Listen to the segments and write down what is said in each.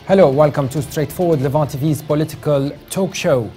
Hello, welcome to Straightforward, Levant TV's political talk show.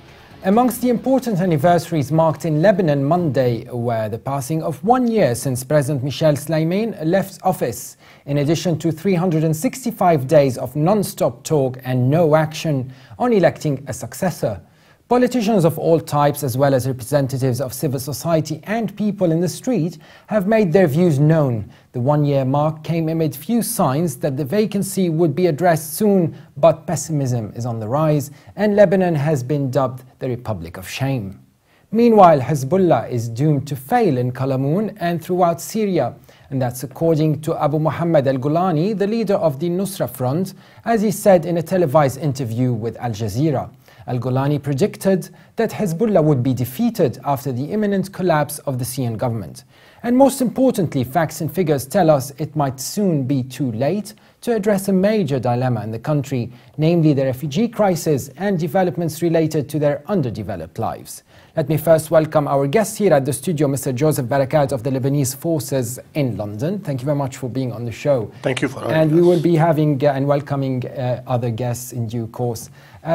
Amongst the important anniversaries marked in Lebanon Monday were the passing of 1 year since President Michel Sleiman left office, in addition to 365 days of non-stop talk and no action on electing a successor. Politicians of all types, as well as representatives of civil society and people in the street, have made their views known. The 1 year mark came amid few signs that the vacancy would be addressed soon, but pessimism is on the rise, and Lebanon has been dubbed the Republic of Shame. Meanwhile, Hezbollah is doomed to fail in Qalamoun and throughout Syria, and that's according to Abu Mohammad al-Golani, the leader of the Nusra Front, as he said in a televised interview with al-Jazeera. Al-Golani predicted that Hezbollah would be defeated after the imminent collapse of the Syrian government. And most importantly, facts and figures tell us it might soon be too late to address a major dilemma in the country, namely the refugee crisis and developments related to their underdeveloped lives. Let me first welcome our guest here at the studio, Mr. Joseph Barakat of the Lebanese Forces in London. Thank you very much for being on the show. Thank you for having us. And we will be having and welcoming other guests in due course.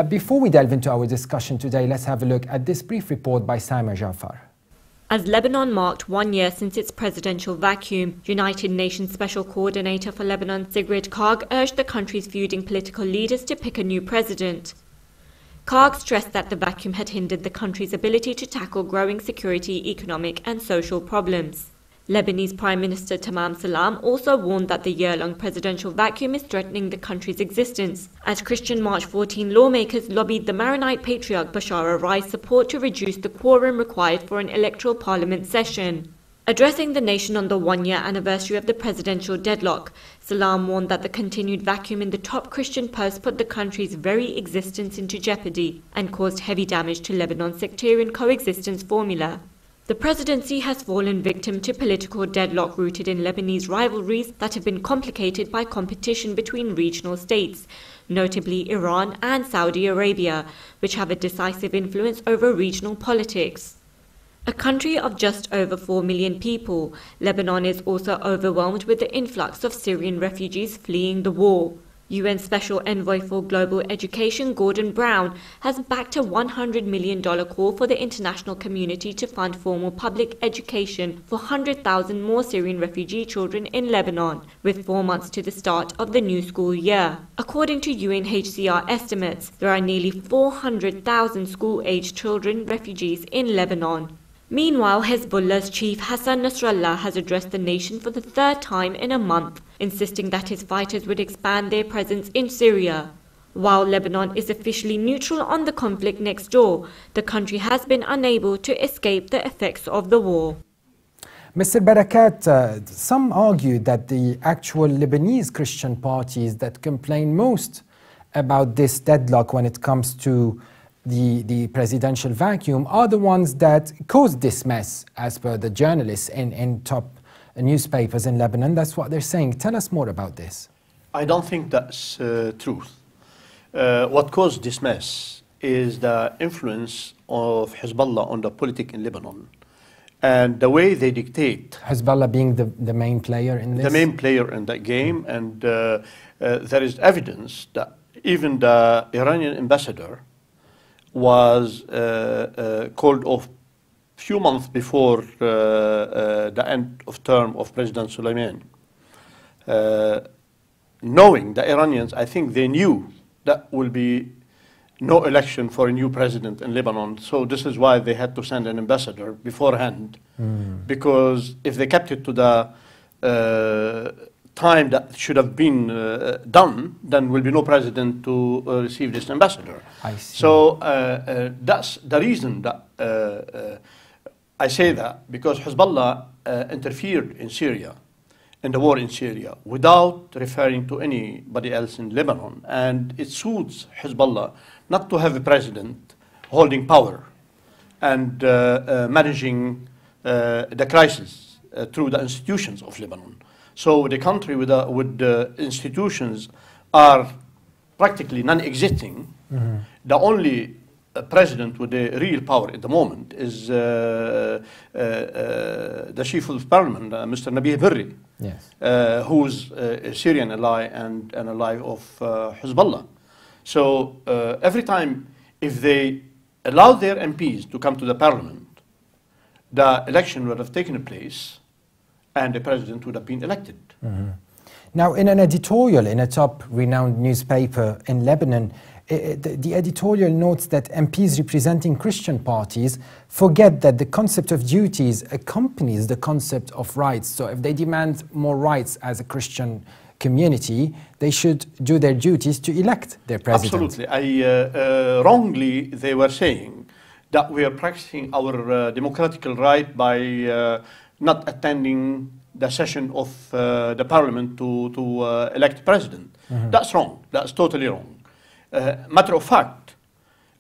Before we delve into our discussion today, let's have a look at this brief report by Saima Jafar. As Lebanon marked 1 year since its presidential vacuum, United Nations Special Coordinator for Lebanon, Sigrid Kaag, urged the country's feuding political leaders to pick a new president. Kaag stressed that the vacuum had hindered the country's ability to tackle growing security, economic and social problems. Lebanese Prime Minister Tamam Salam also warned that the year-long presidential vacuum is threatening the country's existence, as Christian March 14 lawmakers lobbied the Maronite Patriarch Bashar al-Assad's support to reduce the quorum required for an electoral parliament session. Addressing the nation on the 1-year anniversary of the presidential deadlock, Salam warned that the continued vacuum in the top Christian post put the country's very existence into jeopardy and caused heavy damage to Lebanon's sectarian coexistence formula. The presidency has fallen victim to political deadlock rooted in Lebanese rivalries that have been complicated by competition between regional states, notably Iran and Saudi Arabia, which have a decisive influence over regional politics. A country of just over 4 million people, Lebanon is also overwhelmed with the influx of Syrian refugees fleeing the war. UN Special Envoy for Global Education Gordon Brown has backed a $100 million call for the international community to fund formal public education for 100,000 more Syrian refugee children in Lebanon, with 4 months to the start of the new school year. According to UNHCR estimates, there are nearly 400,000 school-aged children refugees in Lebanon. Meanwhile, Hezbollah's chief Hassan Nasrallah has addressed the nation for the third time in a month, insisting that his fighters would expand their presence in Syria. While Lebanon is officially neutral on the conflict next door, the country has been unable to escape the effects of the war. Mr. Barakat, some argue that the actual Lebanese Christian parties that complain most about this deadlock when it comes to the presidential vacuum are the ones that caused this mess, as per the journalists in top newspapers in Lebanon. That's what they're saying. Tell us more about this. I don't think that's truth. What caused this mess is the influence of Hezbollah on the politics in Lebanon and the way they dictate. Hezbollah being the main player in this? The main player in that game, and there is evidence that even the Iranian ambassador was called off few months before the end of term of President Sleiman. Knowing the Iranians, I think they knew that will be no election for a new president in Lebanon. So this is why they had to send an ambassador beforehand, because if they kept it to the time that should have been done, then will be no president to receive this ambassador. I see. So that's the reason that I say that, because Hezbollah interfered in Syria, in the war in Syria, without referring to anybody else in Lebanon. And it suits Hezbollah not to have a president holding power and managing the crisis through the institutions of Lebanon. So the country with the institutions are practically non-existing. The only president with the real power at the moment is the chief of parliament, Mr. Nabih Berri, yes, who's a Syrian ally and an ally of Hezbollah. So every time, if they allow their MPs to come to the parliament, the election would have taken place and the president would have been elected. Mm-hmm. Now, in an editorial in a top renowned newspaper in Lebanon, the editorial notes that MPs representing Christian parties forget that the concept of duties accompanies the concept of rights. So if they demand more rights as a Christian community, they should do their duties to elect their president. Absolutely. Wrongly, they were saying that we are practicing our democratical right by not attending the session of the parliament to elect president. Mm-hmm. That's wrong. That's totally wrong. Matter of fact,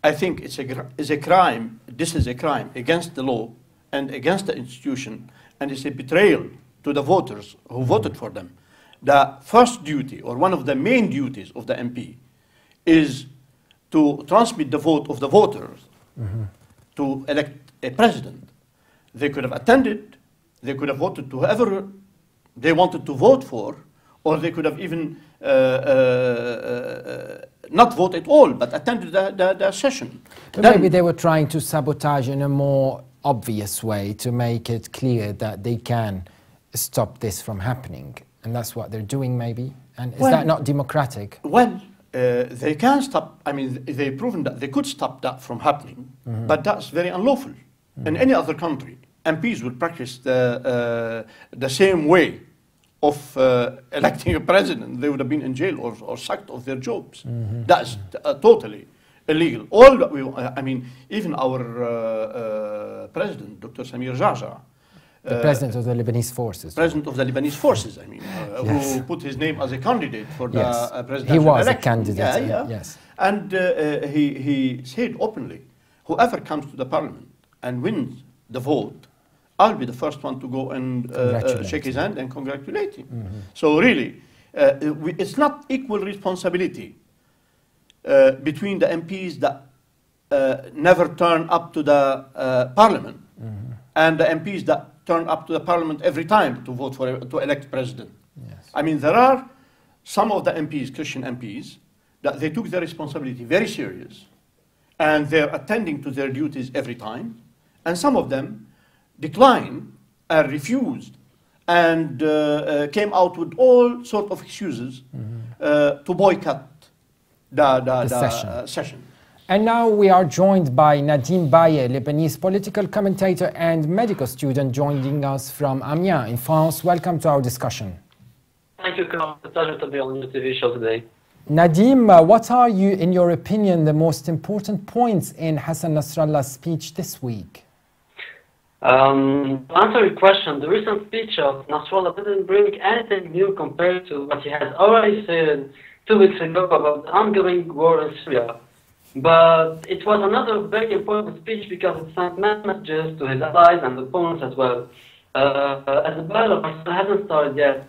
I think it's a crime. This is a crime against the law and against the institution, and it's a betrayal to the voters who voted for them. The first duty, or one of the main duties of the MP, is to transmit the vote of the voters to elect a president. They could have attended, they could have voted to whoever they wanted to vote for, or they could have even not vote at all, but attended the session. But maybe they were trying to sabotage in a more obvious way to make it clear that they can stop this from happening. And that's what they're doing, maybe? And is that not democratic? Well, they can stop. I mean, they've proven that they could stop that from happening, but that's very unlawful. In any other country, MPs would practice the same way of electing a president. They would have been in jail or sacked of their jobs. That's totally illegal. All that I mean, even our president, Dr. Samir Jaja, the president of the Lebanese forces. President of the Lebanese forces, I mean, who put his name as a candidate for the presidential He was election. a candidate, yes. And he said openly, whoever comes to the parliament and wins the vote, I'll be the first one to go and shake his hand and congratulate him. So really, it's not equal responsibility between the MPs that never turn up to the parliament and the MPs that turn up to the parliament every time to vote for to elect president. Yes. I mean, there are some of the MPs, Christian MPs, that they took their responsibility very serious, and they're attending to their duties every time, and some of them declined and refused and came out with all sorts of excuses to boycott the session. And now we are joined by Nadim Baye, Lebanese political commentator and medical student joining us from Amiens in France. Welcome to our discussion. Thank you, Carl. It's a pleasure to be on your TV show today. Nadim, what are, in your opinion, the most important points in Hassan Nasrallah's speech this week? To answer your question, the recent speech of Nasrallah didn't bring anything new compared to what he has already said 2 weeks ago about the ongoing war in Syria. But it was another very important speech because it sent messages to his allies and opponents as well. As the battle hasn't started yet,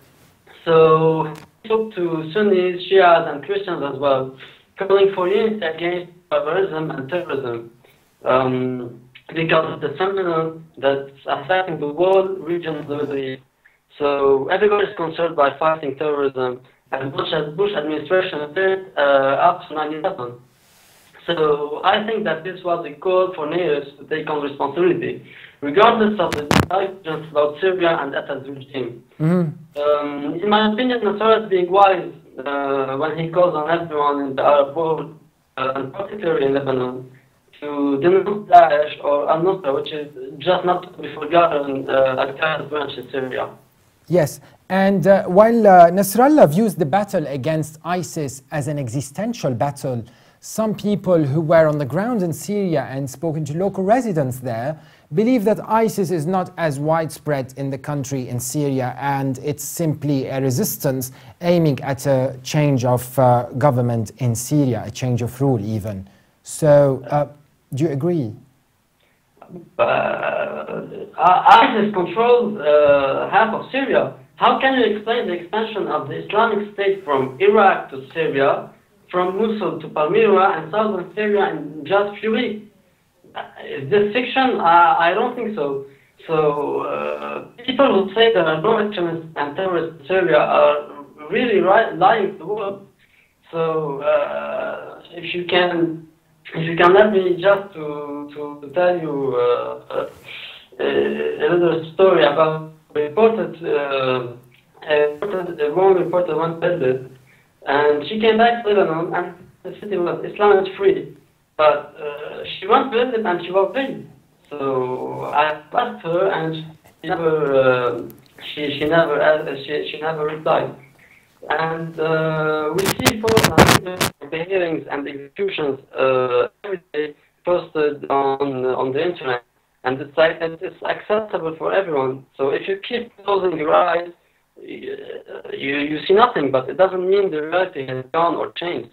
so he spoke to Sunnis, Shias and Christians as well, calling for unity against barbarism and terrorism. Because of the phenomenon that's affecting the whole region of the Middle East. So everybody is concerned by fighting terrorism, and Bush administration did after 9/11. So I think that this was a call for natives to take on responsibility, regardless of the divergence about Syria and Assad's regime. In my opinion, Nasrallah is being wise when he calls on everyone in the Arab world, and particularly in Lebanon, to denounce Daesh or al-Nusra, which is just not to be forgotten, al-Qaeda branch in Syria. Yes, and while Nasrallah views the battle against ISIS as an existential battle, some people who were on the ground in Syria and spoken to local residents there believe that ISIS is not as widespread in the country in Syria, and it's simply a resistance aiming at a change of government in Syria, a change of rule even. So, do you agree? ISIS controls half of Syria. How can you explain the expansion of the Islamic State from Iraq to Syria, from Mosul to Palmyra and southern Syria in just a few weeks? Is this fiction? I don't think so. So people who say there are no extremists and terrorists in Syria are really lying to the world. So if you can let me just to tell you a little story about a woman reported one visit, and she came back to Lebanon, and the city was Islam is free, but she went to visit and she was free. So I asked her, and she never replied. And we see photos of the hearings and executions every day posted on the internet, and it's accessible for everyone. So if you keep closing your eyes, you see nothing, but it doesn't mean the reality has gone or changed.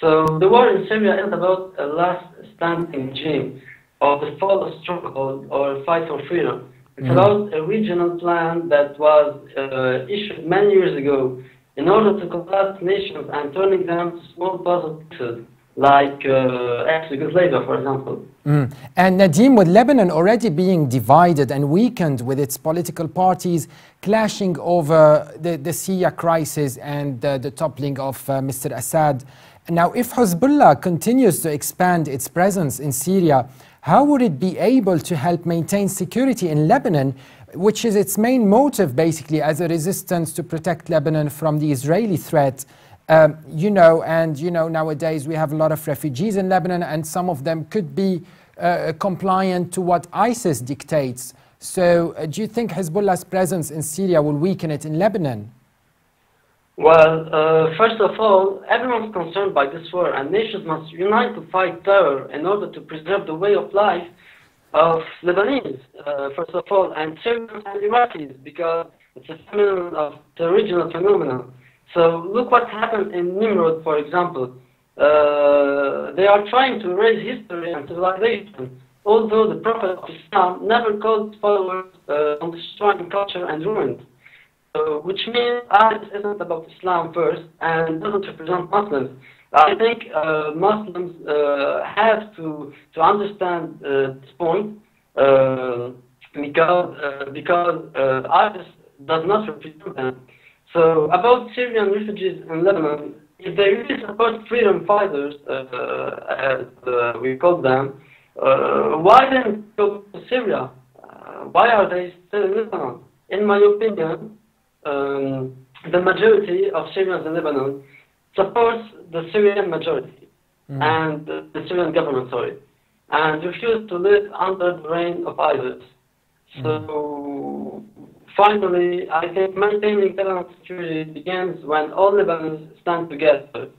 So the war in Syria is about a last standing regime, or the fall of stronghold, or a fight for freedom. It's about a regional plan that was issued many years ago in order to collapse nations and turning them to small puzzle pieces, like ex-Yugoslavia, for example. And Nadim, with Lebanon already being divided and weakened, with its political parties clashing over the Syria crisis and the toppling of Mr. Assad, now if Hezbollah continues to expand its presence in Syria, how would it be able to help maintain security in Lebanon, which is its main motive basically as a resistance to protect Lebanon from the Israeli threat? Nowadays we have a lot of refugees in Lebanon, and some of them could be compliant to what ISIS dictates. So do you think Hezbollah's presence in Syria will weaken it in Lebanon? Well, first of all, everyone's concerned by this war, and nations must unite to fight terror in order to preserve the way of life of Lebanese, first of all, and Syrians and Iraqis, because it's a phenomenon of the regional phenomenon. So look what happened in Nimrod, for example. They are trying to erase history and civilization, although the Prophet of Islam never called followers on destroying culture and ruin. Which means ISIS isn't about Islam first and doesn't represent Muslims. I think Muslims have to understand this point because ISIS does not represent them. So about Syrian refugees in Lebanon, if they really support freedom fighters, as we call them, why didn't they go to Syria? Why are they still in Lebanon? In my opinion, the majority of Syrians in Lebanon supports the Syrian majority and the Syrian government, and refuse to live under the reign of ISIS. So finally, I think maintaining Lebanon's security begins when all Lebanese stand together,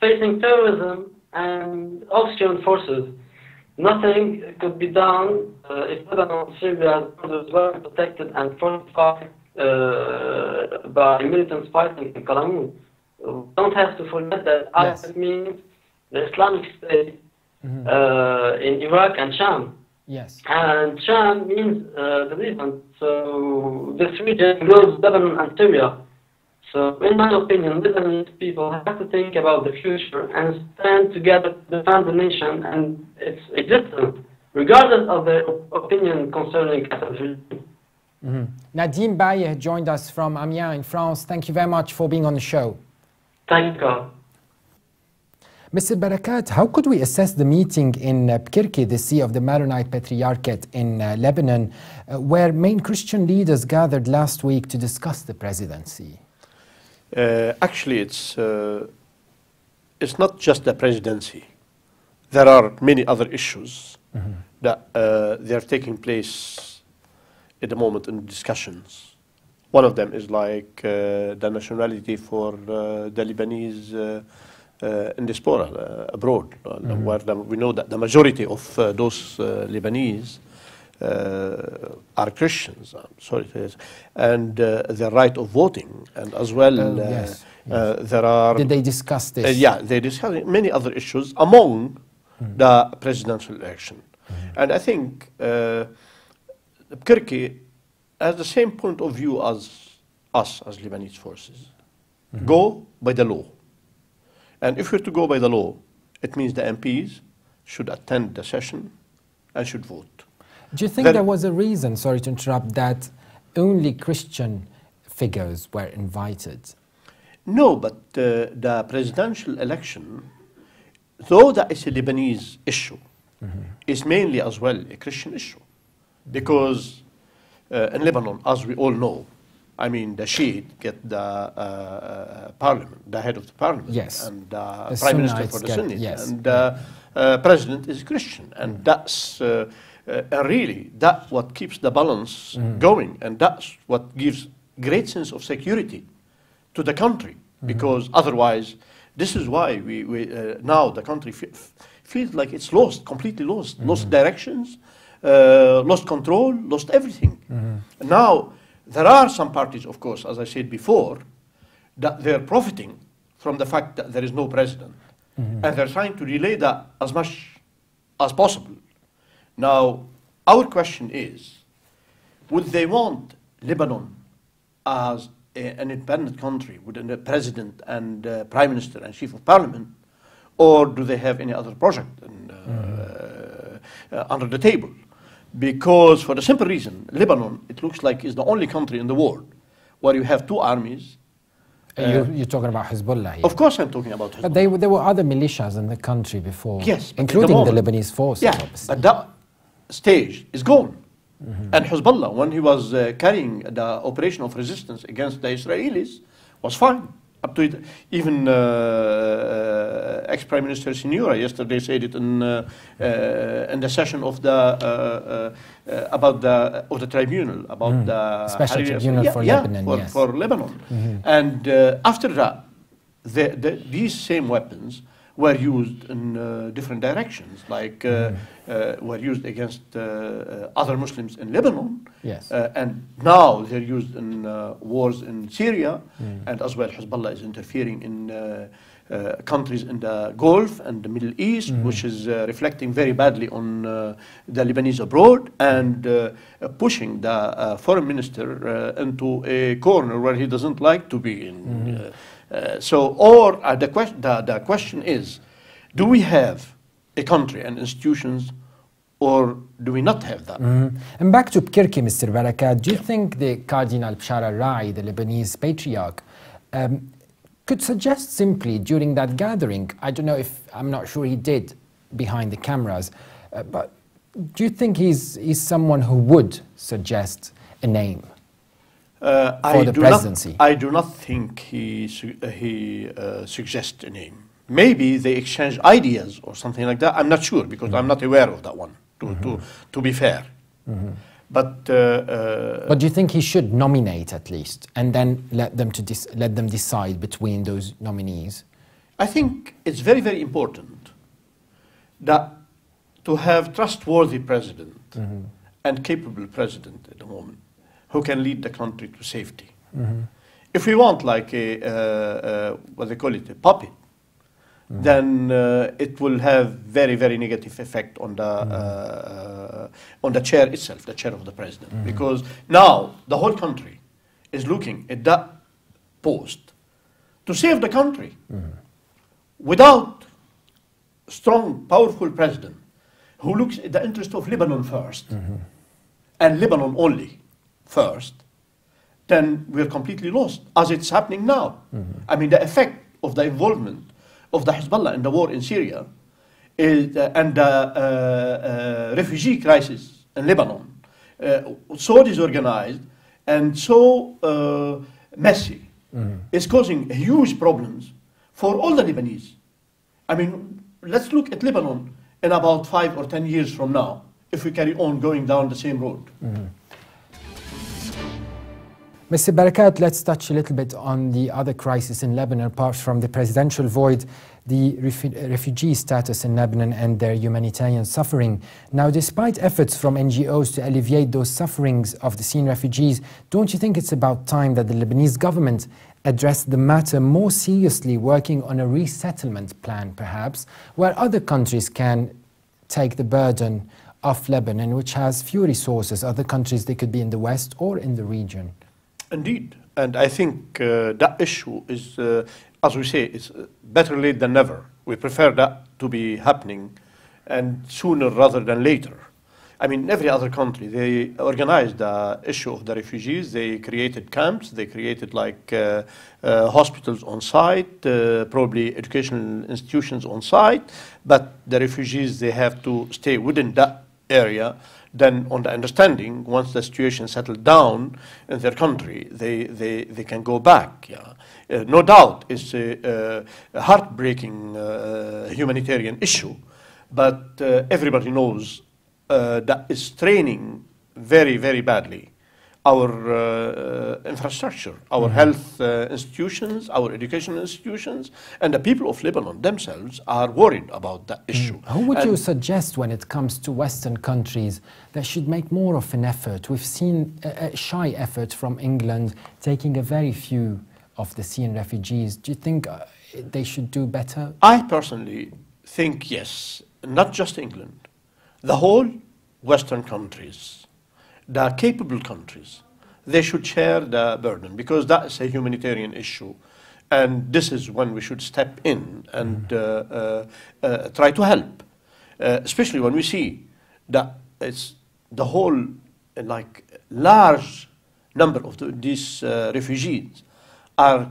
facing terrorism and Austrian forces. Nothing could be done if Lebanon, Syria's borders were protected and fortified by militants fighting in Qalamoun. We don't have to forget that ISIS means the Islamic State in Iraq and Sham. Yes. And Sham means the Levant. So this region includes Lebanon and Syria. So in my opinion, Lebanese people have to think about the future and stand together to defend the nation and its existence, regardless of their opinion concerning Assad. Nadim Baye joined us from Amiens in France. Thank you very much for being on the show. Thank you. Mr. Barakat, how could we assess the meeting in Pkirki, the see of the Maronite Patriarchate in Lebanon, where main Christian leaders gathered last week to discuss the presidency? Actually, it's not just the presidency. There are many other issues that they are taking place at the moment in discussions. One of them is like the nationality for the Lebanese in diaspora abroad, where we know that the majority of those Lebanese are Christians, I'm sorry to say, and their right of voting, and as well there are... Did they discuss this? Yeah, they discussed many other issues among the presidential election. And I think Pkirki has the same point of view as us, as Lebanese forces. Go by the law. And if you're to go by the law, it means the MPs should attend the session and should vote. Do you think there was a reason, sorry to interrupt, that only Christian figures were invited? No, but the presidential election, though that is a Lebanese issue, is mainly as well a Christian issue. Because in Lebanon, as we all know, I mean, the Shiite get the parliament, the head of the parliament, yes. and the prime minister for the Sunnis, yes. And the president is Christian, and that's really that what keeps the balance going, and that's what gives great sense of security to the country, because otherwise, this is why we now the country feels like it's lost, completely lost, lost directions, lost control, lost everything. Now, there are some parties, of course, as I said before, that they're profiting from the fact that there is no president. And they're trying to delay that as much as possible. Now, our question is, would they want Lebanon as an independent country with a president and prime minister and chief of parliament, or do they have any other project under the table? Because for the simple reason, Lebanon, it looks like, is the only country in the world where you have two armies. You're talking about Hezbollah here. Of course I'm talking about Hezbollah. But there were other militias in the country before, yes, including the Lebanese forces, obviously. But that stage is gone. And Hezbollah, when he was carrying the operation of resistance against the Israelis, was fine. Up to it, even ex-Prime Minister Sinura yesterday said it in the session of the about the tribunal about the special tribunal for Lebanon, yes. for Lebanon, and after that, these same weapons were used in different directions, like were used against other Muslims in Lebanon, yes. And now they're used in wars in Syria, and as well Hezbollah is interfering in countries in the Gulf and the Middle East, which is reflecting very badly on the Lebanese abroad, and pushing the foreign minister into a corner where he doesn't like to be in. The question is, do we have a country and institutions, or do we not have that? And back to Kirki, Mr. Barakat, do you think the Cardinal Bashar al-Rai, the Lebanese patriarch, could suggest simply during that gathering, I don't know if, I'm not sure he did behind the cameras, but do you think he's someone who would suggest a name for the presidency? I do not think he suggests a name. Maybe they exchange ideas or something like that. I'm not sure, because I'm not aware of that one, to be fair. But do you think he should nominate at least, and then let them decide between those nominees? I think it's very, very important that to have trustworthy president and capable president at the moment who can lead the country to safety. If we want like a what they call it, a puppet, then it will have very, very negative effect on the chair itself, the chair of the president, because now the whole country is looking at that post to save the country. Without strong, powerful president who looks at the interest of Lebanon first, and Lebanon only first, then we're completely lost, as it's happening now. I mean, the effect of the involvement of the Hezbollah in the war in Syria is, and the refugee crisis in Lebanon, so disorganized and so messy, is causing huge problems for all the Lebanese. I mean, let's look at Lebanon in about 5 or 10 years from now, if we carry on going down the same road. Mr. Barakat, let's touch a little bit on the other crisis in Lebanon, apart from the presidential void, the refugee status in Lebanon and their humanitarian suffering. Now, despite efforts from NGOs to alleviate those sufferings of the Syrian refugees, don't you think it's about time that the Lebanese government addressed the matter more seriously, working on a resettlement plan, perhaps, where other countries can take the burden of Lebanon, which has few resources, other countries, they could be in the West or in the region? Indeed, and I think that issue is, as we say, it's better late than never. We prefer that to be happening, and sooner rather than later. I mean, every other country, they organized the issue of the refugees. They created camps. They created like hospitals on site, probably educational institutions on site. But the refugees, they have to stay within that area. Then on the understanding, once the situation settled down in their country, they can go back. Yeah. No doubt, it's a heartbreaking humanitarian issue, but everybody knows that is straining very, very badly our infrastructure, our health institutions, our educational institutions, and the people of Lebanon themselves are worried about that issue. Who would you suggest when it comes to Western countries that should make more of an effort? We've seen a shy effort from England taking a very few of the Syrian refugees. Do you think they should do better? I personally think yes, not just England. The whole Western countries, the capable countries, they should share the burden, because that's a humanitarian issue. And this is when we should step in and try to help, especially when we see that it's the whole like large number of these refugees are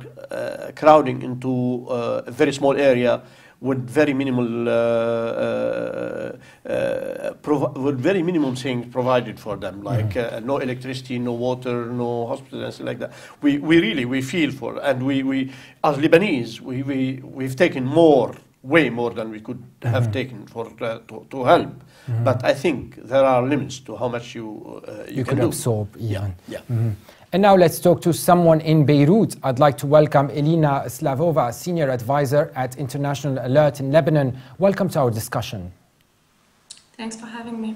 crowding into a very small area with very minimal things provided for them, like no electricity, no water, no hospital, and stuff like that. We really feel for, and we as Lebanese, we've taken way more than we could have taken for to help. But I think there are limits to how much you can absorb. Yeah. And now let's talk to someone in Beirut. I'd like to welcome Elena Slavova, Senior Advisor at International Alert in Lebanon. Welcome to our discussion. Thanks for having me.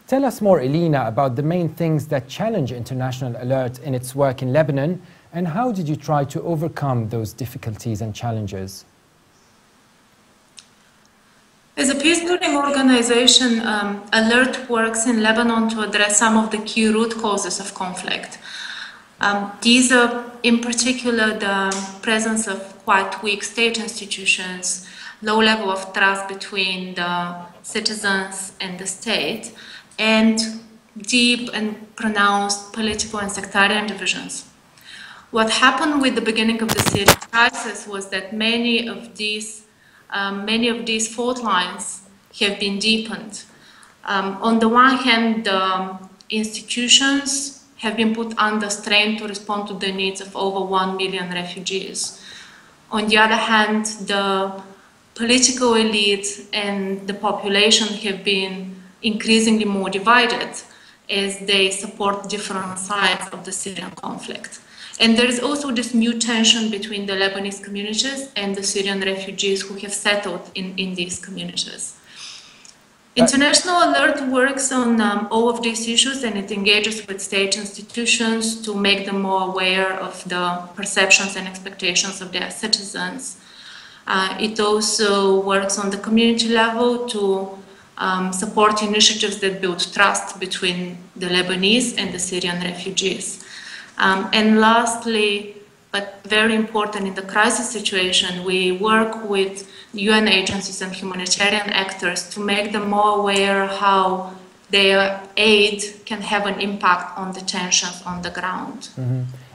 Tell us more, Elena, about the main things that challenge International Alert in its work in Lebanon, and how did you try to overcome those difficulties and challenges? As a peace-building organization, Alert works in Lebanon to address some of the key root causes of conflict. These are, in particular, the presence of quite weak state institutions, low level of trust between the citizens and the state, and deep and pronounced political and sectarian divisions. What happened with the beginning of the Syrian crisis was that many of these fault lines have been deepened. On the one hand, the institutions have been put under strain to respond to the needs of over 1 million refugees. On the other hand, the political elite and the population have been increasingly more divided as they support different sides of the Syrian conflict. And there is also this new tension between the Lebanese communities and the Syrian refugees who have settled in these communities. International Alert works on all of these issues, and it engages with state institutions to make them more aware of the perceptions and expectations of their citizens. It also works on the community level to support initiatives that build trust between the Lebanese and the Syrian refugees. And lastly, but very important in the crisis situation, we work with UN agencies and humanitarian actors to make them more aware how their aid can have an impact on the tensions on the ground.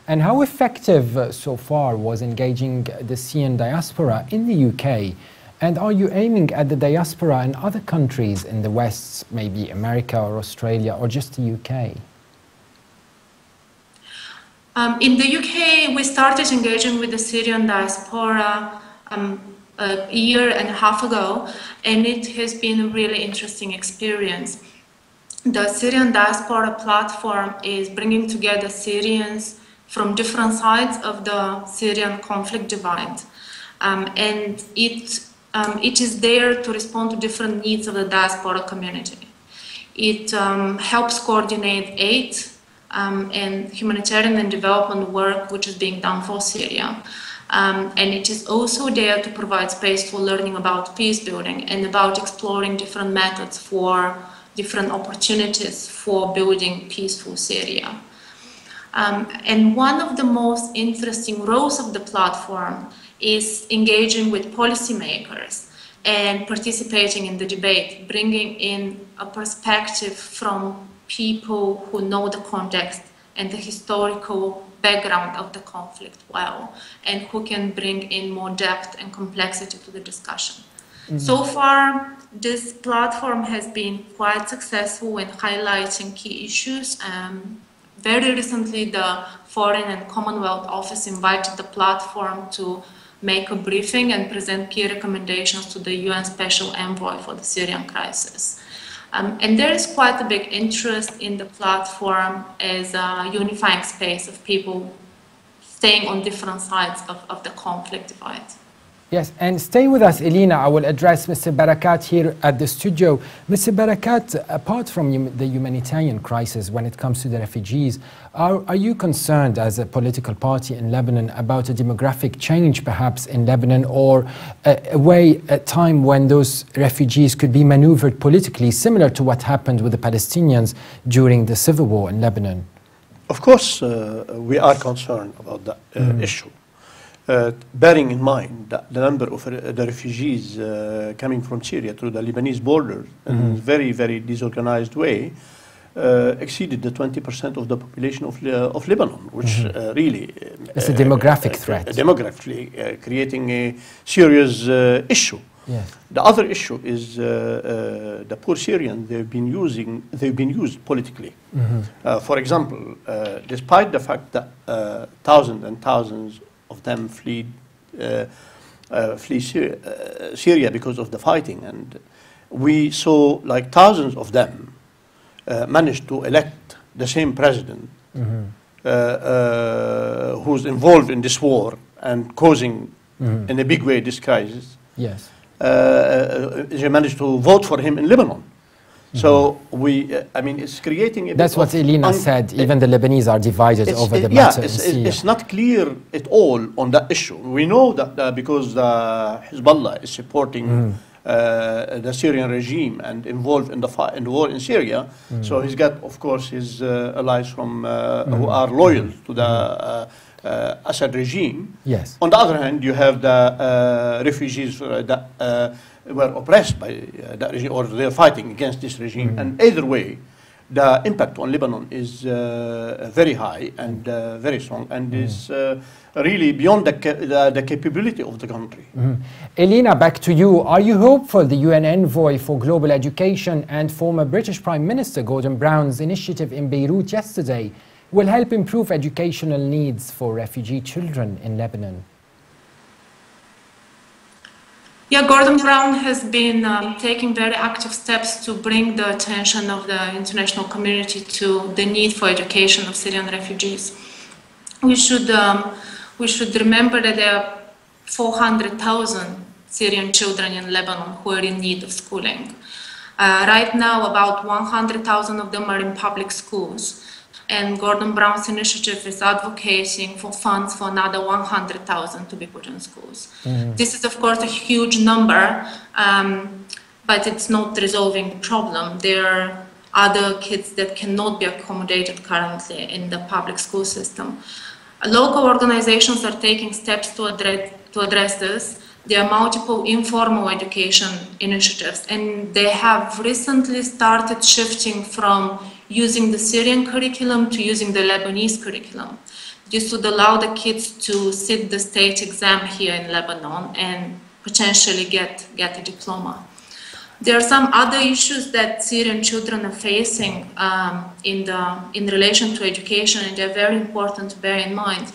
And how effective so far was engaging the Syrian diaspora in the UK? And are you aiming at the diaspora in other countries in the West, maybe America or Australia, or just the UK? In the UK, we started engaging with the Syrian diaspora a year and a half ago, and it has been a really interesting experience. The Syrian diaspora platform is bringing together Syrians from different sides of the Syrian conflict divide, and it is there to respond to different needs of the diaspora community. It helps coordinate aid and humanitarian and development work which is being done for Syria. And it is also there to provide space for learning about peace building and about exploring different methods for different opportunities for building peaceful Syria. And one of the most interesting roles of the platform is engaging with policymakers and participating in the debate, bringing in a perspective from people who know the context and the historical background of the conflict well, and who can bring in more depth and complexity to the discussion. So far, this platform has been quite successful in highlighting key issues. Very recently, the Foreign and Commonwealth Office invited the platform to make a briefing and present key recommendations to the UN Special Envoy for the Syrian crisis. And there is quite a big interest in the platform as a unifying space of people staying on different sides of the conflict divide. Yes, and stay with us, Elina. I will address Mr. Barakat here at the studio. Mr. Barakat, apart from the humanitarian crisis when it comes to the refugees, are you concerned as a political party in Lebanon about a demographic change perhaps in Lebanon, or a time when those refugees could be maneuvered politically, similar to what happened with the Palestinians during the civil war in Lebanon? Of course, we are concerned about that issue. Bearing in mind that the number of the refugees coming from Syria through the Lebanese border in a very, very disorganized way exceeded the 20% of the population of Lebanon, which really... it's a demographic threat. Demographically creating a serious issue. Yes. The other issue is the poor Syrians, they've been used politically. For example, despite the fact that thousands and thousands of them flee Syria because of the fighting, and we saw like thousands of them managed to elect the same president who's involved in this war and causing in a big way this crisis. Yes. They managed to vote for him in Lebanon. So I mean, it's creating a That's what Elina said. Even the Lebanese are divided over the matter in Syria. It's not clear at all on that issue. We know that because Hezbollah is supporting the Syrian regime and involved in the war in Syria, so he's got, of course, his allies from who are loyal to the Assad regime. Yes. On the other hand, you have the refugees that were oppressed by that regime, or they're fighting against this regime. And either way, the impact on Lebanon is very high and very strong, and is really beyond the capability of the country. Elina, back to you. Are you hopeful the UN envoy for global education and former British Prime Minister Gordon Brown's initiative in Beirut yesterday will help improve educational needs for refugee children in Lebanon? Yeah, Gordon Brown has been taking very active steps to bring the attention of the international community to the need for education of Syrian refugees. We should remember that there are 400,000 Syrian children in Lebanon who are in need of schooling. Right now, about 100,000 of them are in public schools. And Gordon Brown's initiative is advocating for funds for another 100,000 to be put in schools. This is, of course, a huge number, but it's not resolving the problem. There are other kids that cannot be accommodated currently in the public school system. Local organizations are taking steps to address this. There are multiple informal education initiatives, and they have recently started shifting from using the Syrian curriculum to using the Lebanese curriculum. This would allow the kids to sit the state exam here in Lebanon and potentially get a diploma. There are some other issues that Syrian children are facing in relation to education, and they're very important to bear in mind.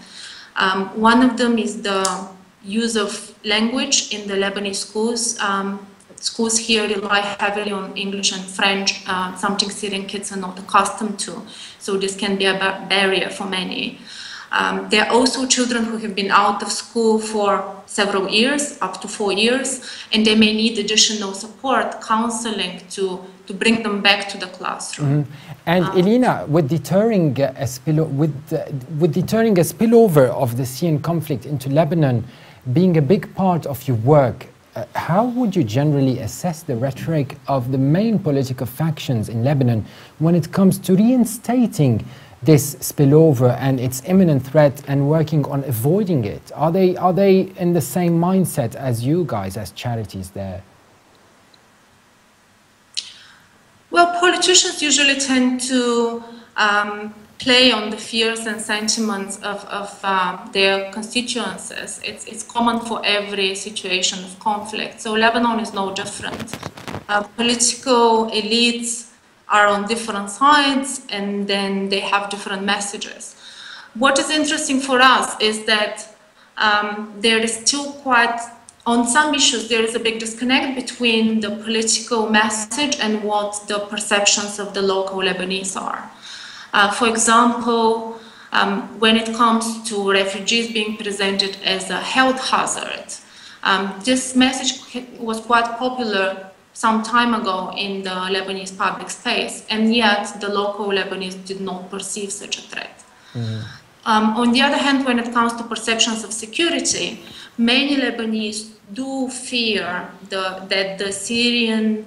One of them is the use of language in the Lebanese schools. Schools here rely heavily on English and French, something Syrian kids are not accustomed to. So this can be a barrier for many. There are also children who have been out of school for several years, up to 4 years, and they may need additional support, counseling to bring them back to the classroom. And Elina, with deterring a spillover of the Syrian conflict into Lebanon being a big part of your work, how would you generally assess the rhetoric of the main political factions in Lebanon when it comes to reinstating this spillover and its imminent threat and working on avoiding it? Are they in the same mindset as you guys, as charities there? Well, politicians usually tend to play on the fears and sentiments of their constituencies. It's common for every situation of conflict. So Lebanon is no different. Political elites are on different sides, and then they have different messages. What is interesting for us is that there is still quite, on some issues, there is a big disconnect between the political message and what the perceptions of the local Lebanese are. For example, when it comes to refugees being presented as a health hazard, this message was quite popular some time ago in the Lebanese public space, and yet the local Lebanese did not perceive such a threat. On the other hand, when it comes to perceptions of security, many Lebanese do fear that the Syrian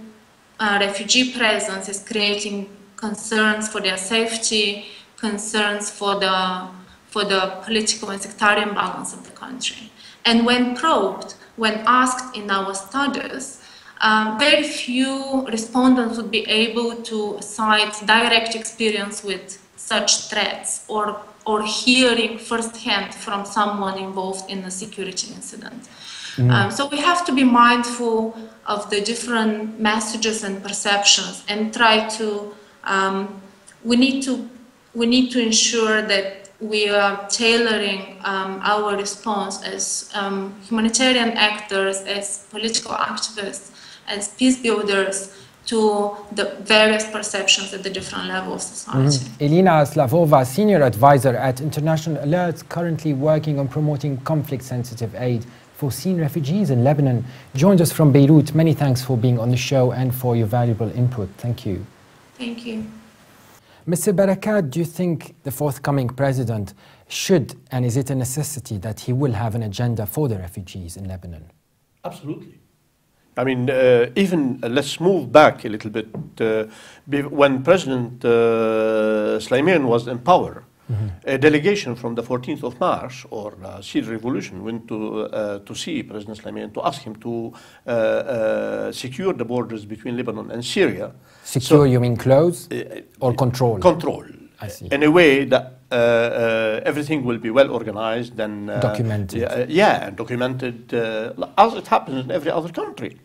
refugee presence is creating concerns for their safety, concerns for the political and sectarian balance of the country. And when probed, when asked in our studies, very few respondents would be able to cite direct experience with such threats or hearing firsthand from someone involved in a security incident. So we have to be mindful of the different messages and perceptions and try to, we need to ensure that we are tailoring our response as humanitarian actors, as political activists, as peace builders to the various perceptions at the different levels of society. Elina Slavova, Senior Advisor at International Alert, currently working on promoting conflict-sensitive aid for Syrian refugees in Lebanon, joined us from Beirut. Many thanks for being on the show and for your valuable input. Thank you. Thank you. Mr. Barakat, do you think the forthcoming president should, and is it a necessity that he will have an agenda for the refugees in Lebanon? Absolutely. I mean, even let's move back a little bit. When President Sleiman was in power, a delegation from the 14th of March, or Syrian Revolution, went to see President Sleiman to ask him to secure the borders between Lebanon and Syria. Secure, you mean close or control? Control. I see. In a way that everything will be well organized and documented. And documented as it happens in every other country.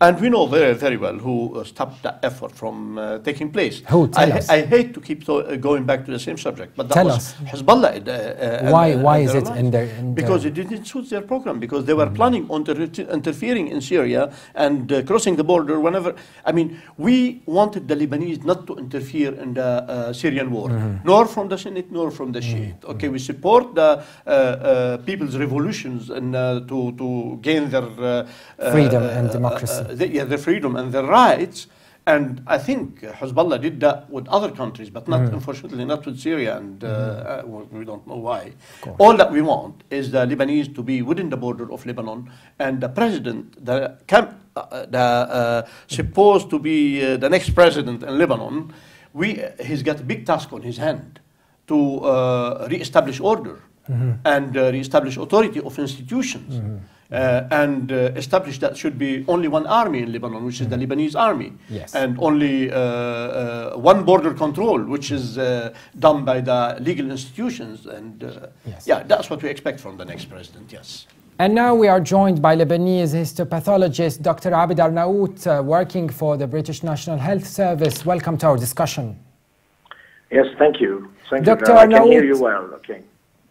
And we know very, very well who stopped that effort from taking place. Who? Tell us. I hate to keep going back to the same subject, but that Tell was us. Hezbollah. Why is it in their... Because it didn't suit their program, because they were planning on interfering in Syria and crossing the border whenever... I mean, we wanted the Lebanese not to interfere in the Syrian war, nor from the Senate, nor from the Shiite. Okay, we support the people's revolutions and to gain their... freedom and democracy. Their freedom and their rights. And I think Hezbollah did that with other countries, but not, unfortunately, not with Syria, and we don't know why. All that we want is the Lebanese to be within the border of Lebanon, and the president, supposed to be the next president in Lebanon, he's got a big task on his hand to re-establish order and re-establish authority of institutions. And establish that should be only one army in Lebanon, which is the Lebanese army, and only one border control, which is done by the legal institutions. And yeah, that's what we expect from the next president, yes. And now we are joined by Lebanese histopathologist Dr. Abid Arnaout, working for the British National Health Service. Welcome to our discussion. Yes, thank you. Thank Dr. you. I Arnaout, can hear you well. Okay.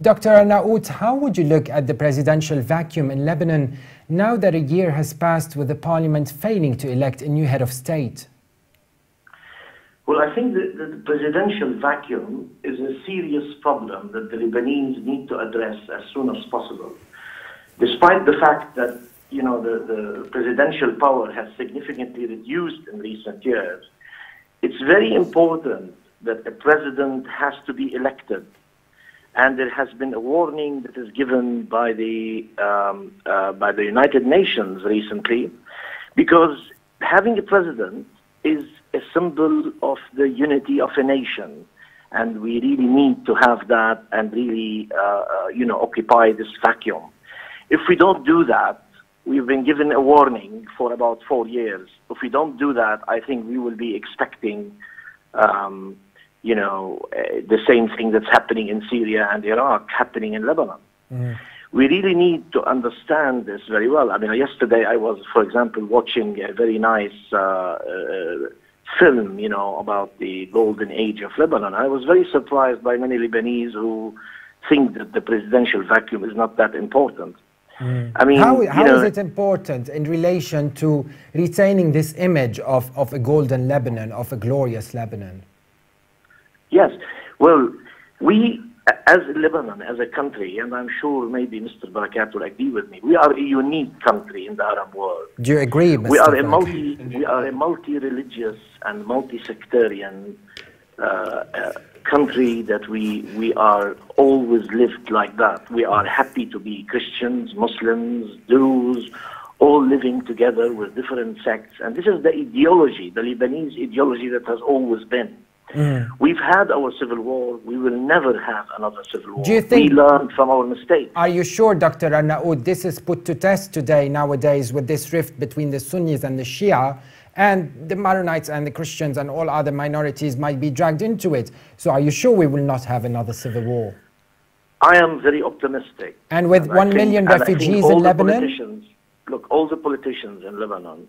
Dr. Arnaout, how would you look at the presidential vacuum in Lebanon now that a year has passed with the parliament failing to elect a new head of state? Well, I think the presidential vacuum is a serious problem that the Lebanese need to address as soon as possible. Despite the fact that, you know, the presidential power has significantly reduced in recent years, it's very important that a president has to be elected. And there has been a warning that is given by the United Nations recently, because having a president is a symbol of the unity of a nation, and we really need to have that and really, occupy this vacuum. If we don't do that, we've been given a warning for about 4 years. If we don't do that, I think we will be expecting, the same thing that's happening in Syria and Iraq happening in Lebanon. We really need to understand this very well. I mean, yesterday I was, for example, watching a very nice film, about the golden age of Lebanon. I was very surprised by many Lebanese who think that the presidential vacuum is not that important. I mean, how is it important in relation to retaining this image of a golden Lebanon, of a glorious Lebanon? Yes. Well, we, as Lebanon, as a country, and I'm sure maybe Mr. Barakat will agree with me, we are a unique country in the Arab world. Do you agree, Mr. We are a multi-religious and multi-sectarian country that we are always lived like that. We are happy to be Christians, Muslims, Jews, all living together with different sects. And this is the ideology, the Lebanese ideology that has always been. We've had our civil war. We will never have another civil war. Do you think, we learned from our mistakes. Are you sure, Dr. Arnaout, this is put to test today, nowadays, with this rift between the Sunnis and the Shia, and the Maronites and the Christians and all other minorities might be dragged into it? So are you sure we will not have another civil war? I am very optimistic. And with 1 million refugees in Lebanon? Look, all the politicians in Lebanon,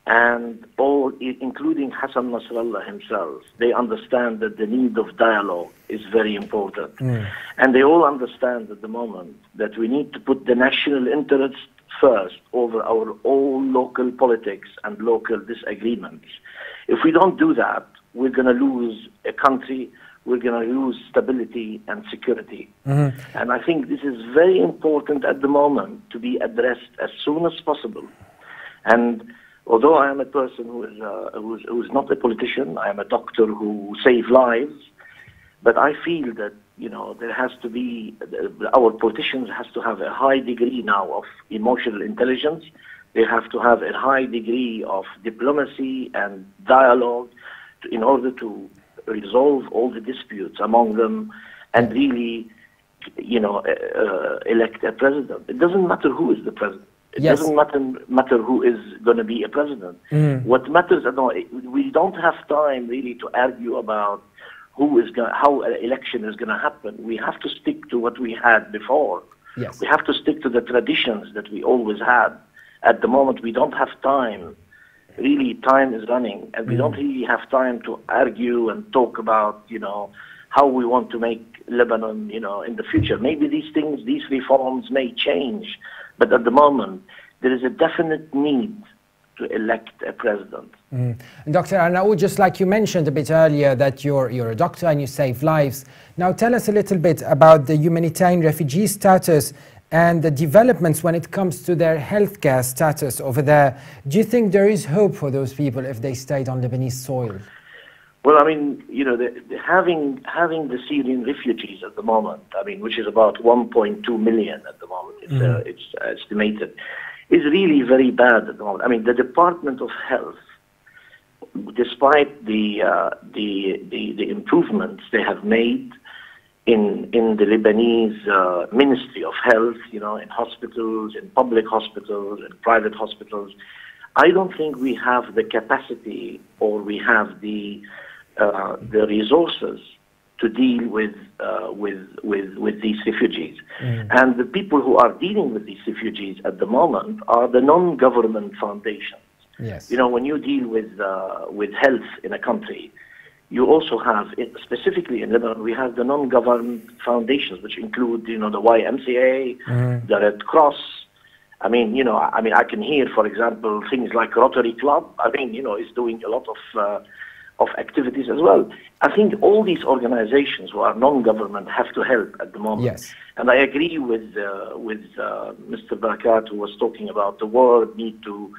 and all, including Hassan Nasrallah himself, they understand that the need of dialogue is very important. And they all understand at the moment that we need to put the national interest first over our own local politics and local disagreements. If we don't do that, we're going to lose a country, we're going to lose stability and security. And I think this is very important at the moment to be addressed as soon as possible. And although I am a person who is not a politician, I am a doctor who saves lives, but I feel that, there has to be, our politicians has to have a high degree now of emotional intelligence. They have to have a high degree of diplomacy and dialogue in order to resolve all the disputes among them and really, elect a president. It doesn't matter who is the president. It doesn't matter who is going to be a president. What matters, we don't have time really to argue about how an election is going to happen. We have to stick to what we had before. We have to stick to the traditions that we always had. At the moment, we don't have time. Really, time is running, and we don't really have time to argue and talk about, how we want to make Lebanon, in the future. Maybe these reforms may change, but at the moment, there is a definite need to elect a president. Dr. Arnaout, just like you mentioned a bit earlier that you're a doctor and you save lives. Now tell us a little bit about the humanitarian refugee status and the developments when it comes to their healthcare status over there. Do you think there is hope for those people if they stayed on Lebanese soil? Well, I mean, having the Syrian refugees at the moment, which is about 1.2 million at the moment, it's estimated, is really very bad at the moment. The Department of Health, despite the improvements they have made in the Lebanese Ministry of Health, in hospitals, in public hospitals, in private hospitals, I don't think we have the capacity or we have the resources to deal with these refugees. And the people who are dealing with these refugees at the moment are the non-government foundations. When you deal with health in a country, you also have, specifically in Lebanon, we have the non-government foundations, which include, the YMCA, the Red Cross. I can hear, for example, things like Rotary Club, is doing a lot of activities as well. I think all these organizations who are non-government have to help at the moment. And I agree with Mr. Barakat, who was talking about the world need to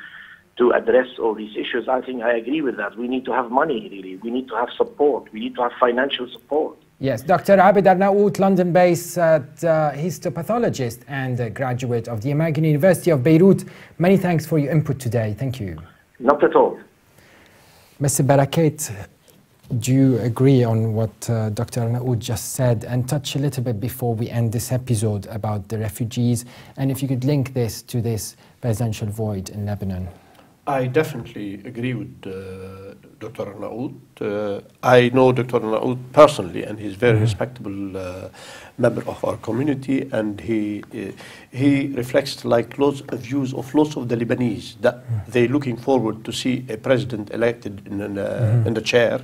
address all these issues. I think I agree with that. We need to have money, really. We need to have support. We need to have financial support. Yes, Dr. Abid Arnaout, London-based histopathologist and a graduate of the American University of Beirut. Many thanks for your input today. Thank you. Not at all. Mr. Barakat, Do you agree on what Dr. Arnaout just said, and touch a little bit before we end this episode about the refugees, and if you could link this to this presidential void in Lebanon? I definitely agree with Dr. Arnaout. I know Dr. Arnaout personally, and he's a very respectable member of our community, and he reflects like lots of views of lots of the Lebanese that they're looking forward to see a president elected in the chair.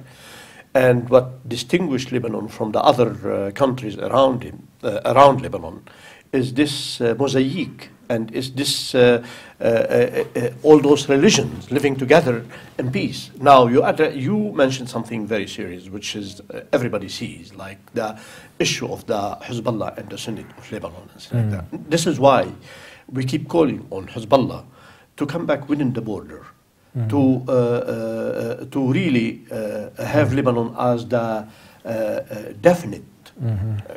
And what distinguished Lebanon from the other countries around him, around Lebanon, is this mosaic, and is this all those religions living together in peace. Now, you mentioned something very serious, which is everybody sees, like the issue of the Hezbollah and the Sunni of Lebanon. And like that. This is why we keep calling on Hezbollah to come back within the border, to really have Lebanon as the definite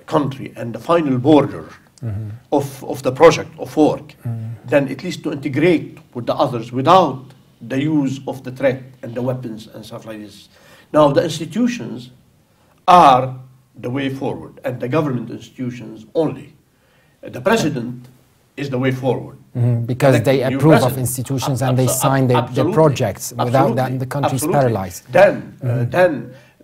country and the final border of the project of work, then at least to integrate with the others without the use of the threat and the weapons and stuff like this. Now, the institutions are the way forward, and the government institutions only. The president is the way forward. Because they approve of institutions and they sign their projects. Without that, the country is paralyzed. Then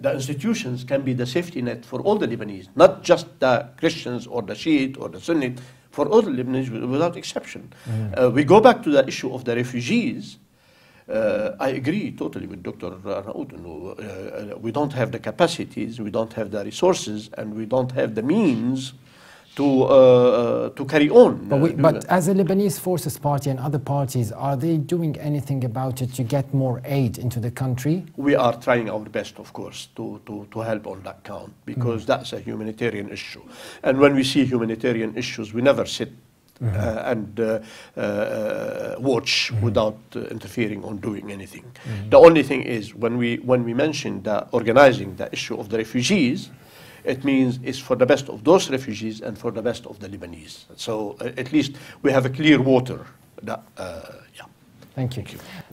the institutions can be the safety net for all the Lebanese, not just the Christians or the Shiite or the Sunni, for all the Lebanese without exception. We go back to the issue of the refugees. I agree totally with Dr. Arnaout. We don't have the capacities, we don't have the resources, and we don't have the means to carry on. But as a Lebanese Forces Party and other parties, are they doing anything about it to get more aid into the country? We are trying our best, of course, to help on that count, because that's a humanitarian issue. And when we see humanitarian issues, we never sit and watch without interfering on doing anything. The only thing is, when we mention organizing the issue of the refugees, it means it's for the best of those refugees and for the best of the Lebanese. So at least we have a clear water. Thank you.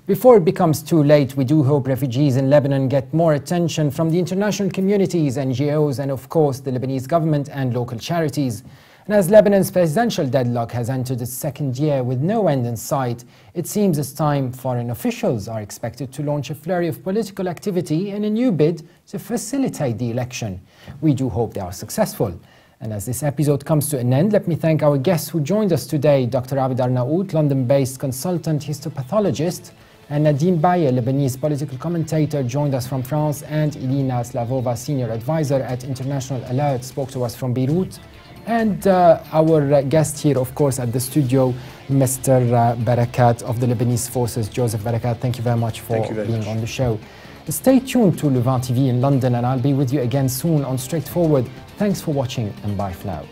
Before it becomes too late, we do hope refugees in Lebanon get more attention from the international communities, NGOs, and of course the Lebanese government and local charities. And as Lebanon's presidential deadlock has entered its second year with no end in sight, it seems it's time foreign officials are expected to launch a flurry of political activity in a new bid to facilitate the election. We do hope they are successful. And as this episode comes to an end, let me thank our guests who joined us today, Dr. Abd Arnaout, London-based consultant histopathologist, and Nadim Baye, Lebanese political commentator, joined us from France, and Elina Slavova, senior advisor at International Alert, spoke to us from Beirut. And our guest here, of course, at the studio, Mr. Barakat of the Lebanese Forces, Joseph Barakat. Thank you very much for being on the show. Stay tuned to Levant TV in London, and I'll be with you again soon on Straightforward. Thanks for watching, and bye for now.